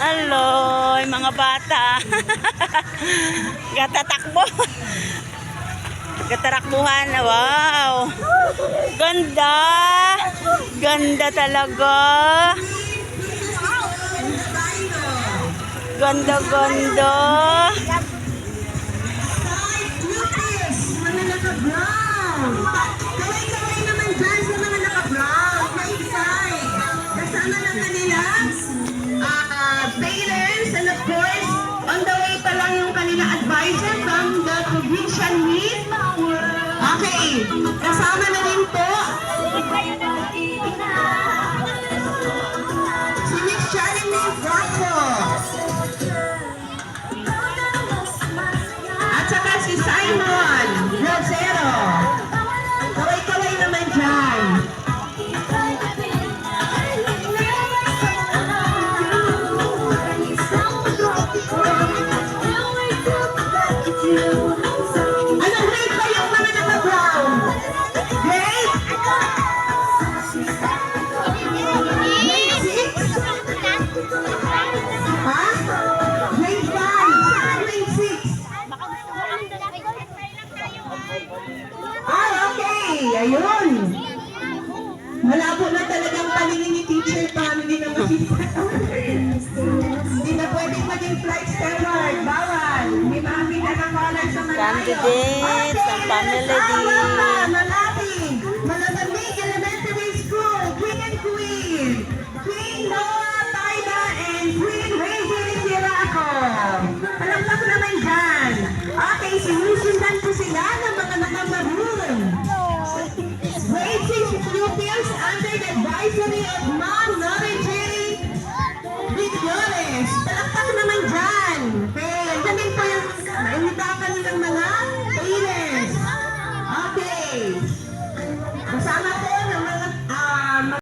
Hello, mga bata. Gatatakbo. Gatarakbuhan. Wow. Ganda. Ganda talaga. Ganda, ganda. Mga naka-brown. Kaway-kaway naman dyan sa mga naka-brown. May-side. Kasama ng kanilang parents, and of course, on the way pa lang yung kanila advisor from the provincial meet. Okay, kasama na rin po si Miss Charlene Franco at saka si Simon Rosero. Kaway-kaway naman dyan. Anong grade ba yung mga naka-brown? Grade? Grade 6? Ha? Grade 5? Grade 6? Ay, okay. Ayun. Malabo na talagang paningin ni teacher family na makikita. Hindi na pwedeng maging flight steward. Bawal. May makakita ng color sa malayo. Candidates, ang family din. Malapit. Malamig Elementary School. Queen and Queen. Queen Noah Taida and Queen Reggie Siraco. Palakpak naman dyan. Okay, sinusundan ko sila ng mga nakamaroon. Grade 6 pupils under the advisory of Ma'am Nora J. Vigores.